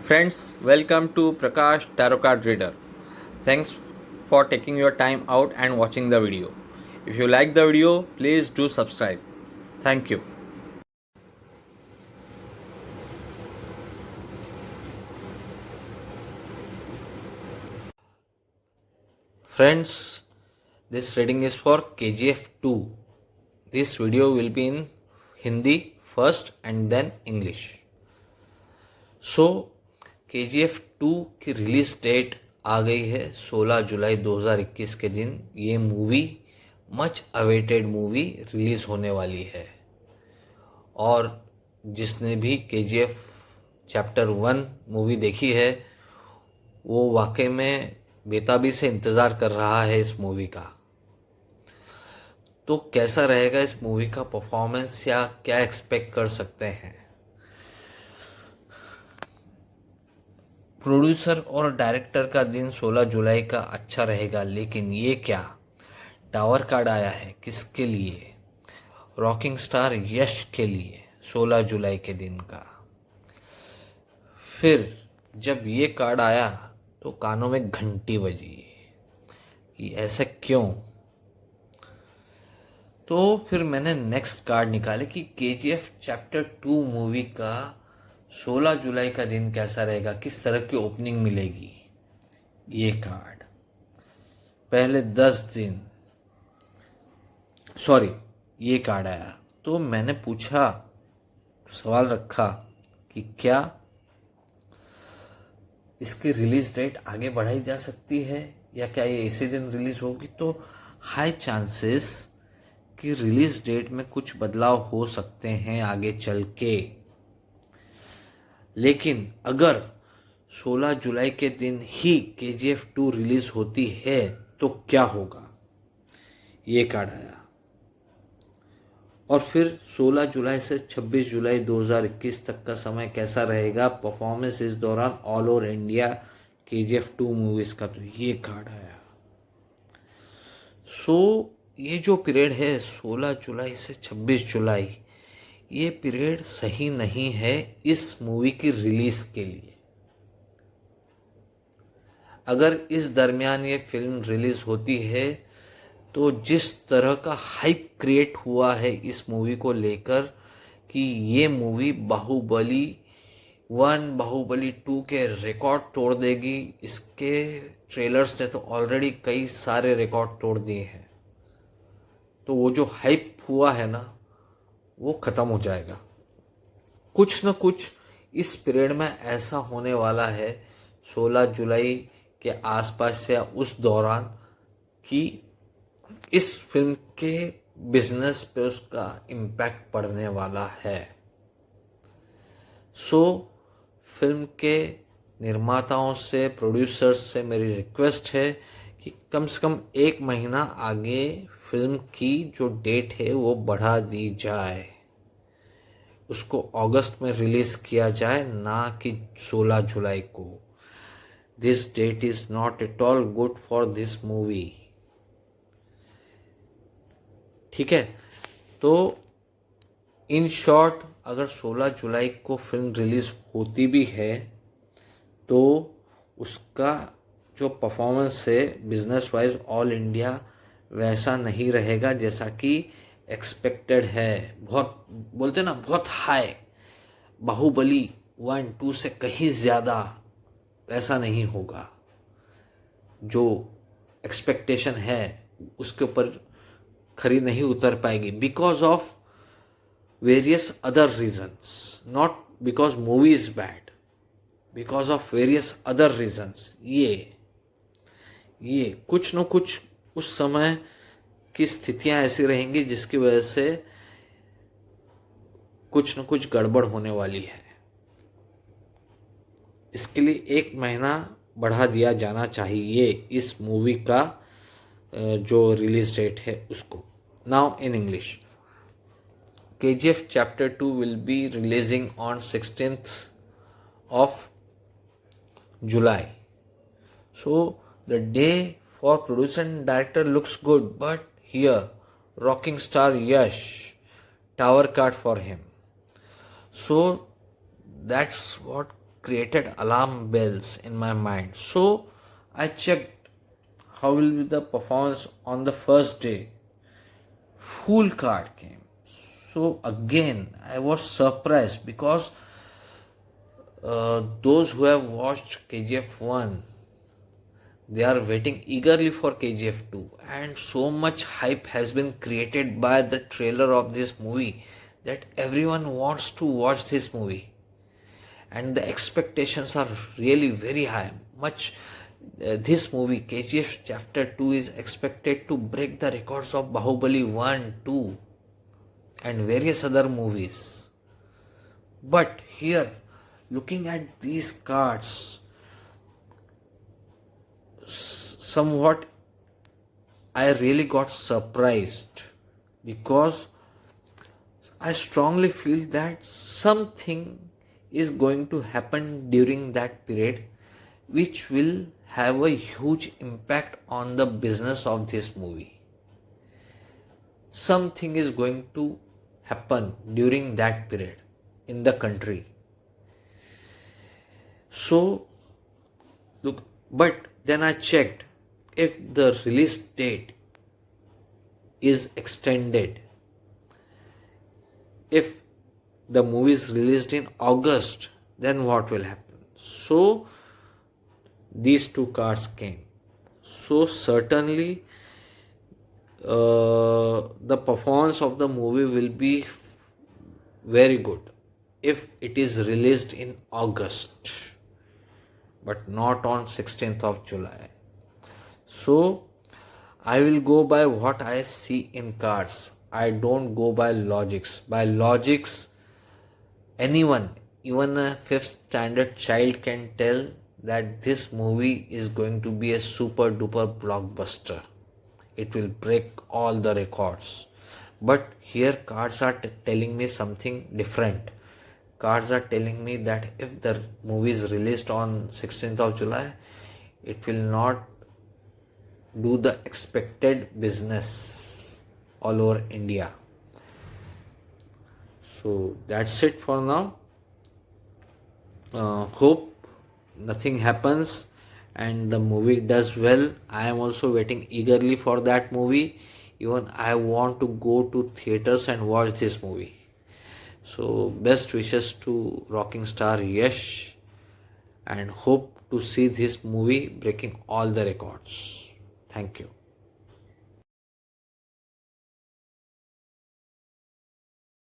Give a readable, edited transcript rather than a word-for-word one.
Friends, welcome to Prakash Tarot Card Reader. Thanks for taking your time out and watching the video. If you like the video, please do subscribe. Thank you. Friends, this reading is for KGF 2. This video will be in Hindi first and then English. So KGF 2 की release date आ गई है 16 जुलाई 2021 के दिन। ये movie much awaited movie release होने वाली है और जिसने भी KGF चैप्टर 1 मूवी देखी है वो वाकई में बेताबी से इंतज़ार कर रहा है इस मूवी का। तो कैसा रहेगा इस मूवी का परफॉर्मेंस या क्या एक्सपेक्ट कर सकते हैं। प्रोड्यूसर और डायरेक्टर का दिन 16 जुलाई का अच्छा रहेगा, लेकिन ये क्या टावर कार्ड आया है किसके लिए? रॉकिंग स्टार यश के लिए 16 जुलाई के दिन का। फिर जब ये कार्ड आया तो कानों में घंटी बजी कि ऐसा क्यों। तो फिर मैंने नेक्स्ट कार्ड निकाले कि KGF चैप्टर 2 मूवी का 16 जुलाई का दिन कैसा रहेगा, किस तरह की ओपनिंग मिलेगी। ये कार्ड पहले 10 दिन ये कार्ड आया तो मैंने पूछा, सवाल रखा कि क्या इसकी रिलीज डेट आगे बढ़ाई जा सकती है या क्या ये इसी दिन रिलीज होगी। तो हाई चांसेस कि रिलीज डेट में कुछ बदलाव हो सकते हैं आगे चल के। लेकिन अगर 16 जुलाई के दिन ही KGF 2 रिलीज होती है तो क्या होगा, ये कार्ड आया। और फिर 16 जुलाई से 26 जुलाई 2021 तक का समय कैसा रहेगा, परफॉर्मेंस इस दौरान all over India KGF 2 movies का, तो ये कार्ड आया। ये जो पीरियड है 16 जुलाई से 26 जुलाई, ये पीरियड सही नहीं है इस मूवी की रिलीज के लिए। अगर इस दरमियान ये फिल्म रिलीज होती है तो जिस तरह का हाइप क्रिएट हुआ है इस मूवी को लेकर कि ये मूवी बाहुबली 1 बाहुबली 2 के रिकॉर्ड तोड़ देगी, इसके ट्रेलर्स ने तो ऑलरेडी कई सारे रिकॉर्ड तोड़ दिए हैं। तो वो जो हाइप हुआ है ना वो ख़त्म हो जाएगा। कुछ न कुछ इस पीरियड में ऐसा होने वाला है 16 जुलाई के आसपास या उस दौरान कि इस फिल्म के बिजनेस पे उसका इम्पैक्ट पड़ने वाला है। फिल्म के निर्माताओं से, प्रोड्यूसर्स से मेरी रिक्वेस्ट है कि कम से कम 1 महीना आगे फिल्म की जो डेट है वो बढ़ा दी जाए, उसको अगस्त में रिलीज किया जाए, ना कि 16 जुलाई को। This date is not at all good for this movie. ठीक है, तो इन शॉर्ट अगर 16 जुलाई को फिल्म रिलीज होती भी है तो उसका जो परफॉर्मेंस है बिजनेस वाइज ऑल इंडिया वैसा नहीं रहेगा जैसा कि एक्सपेक्टेड है। बहुत बोलते ना, बहुत हाई, बाहुबली 1 2 से कहीं ज़्यादा वैसा नहीं होगा। जो एक्सपेक्टेशन है उसके ऊपर खरी नहीं उतर पाएगी because of various other reasons, not because movie is bad, because of various other reasons. ये कुछ न कुछ उस समय की स्थितियां ऐसी रहेंगी जिसकी वजह से कुछ न कुछ गड़बड़ होने वाली है। इसके लिए 1 महीना बढ़ा दिया जाना चाहिए इस मूवी का जो रिलीज डेट है उसको। Now in English, KGF chapter 2 will be releasing on 16th of July. So the day for producer and director looks good, but here rocking star Yash, tower card for him. So that's what created alarm bells in my mind. So I checked how will be the performance on the first day. Full card came. So again, I was surprised because those who have watched KGF 1, they are waiting eagerly for KGF 2, and so much hype has been created by the trailer of this movie that everyone wants to watch this movie, and the expectations are really very high. Much this movie KGF Chapter 2 is expected to break the records of Bahubali 1, 2 and various other movies. But here, looking at these cards, somewhat I really got surprised because I strongly feel that something is going to happen during that period which will have a huge impact on the business of this movie. Something is going to happen during that period in the country. So, look, but then I checked if the release date is extended. If the movie is released in August, then what will happen? So, these two cards came. So, certainly, the performance of the movie will be very good if it is released in August, but not on 16th of July. So I will go by what I see in cards. I don't go by logics. By logics, anyone, even a fifth standard child, can tell that this movie is going to be a super duper blockbuster. It will break all the records. But here cards are telling me something different. Cards are telling me that if the movie is released on 16th of July, it will not do the expected business all over India. So that's it for now. Hope nothing happens and the movie does well. I am also waiting eagerly for that movie. Even I want to go to theaters and watch this movie. So best wishes to rocking star Yash, and hope to see this movie breaking all the records. Thank you.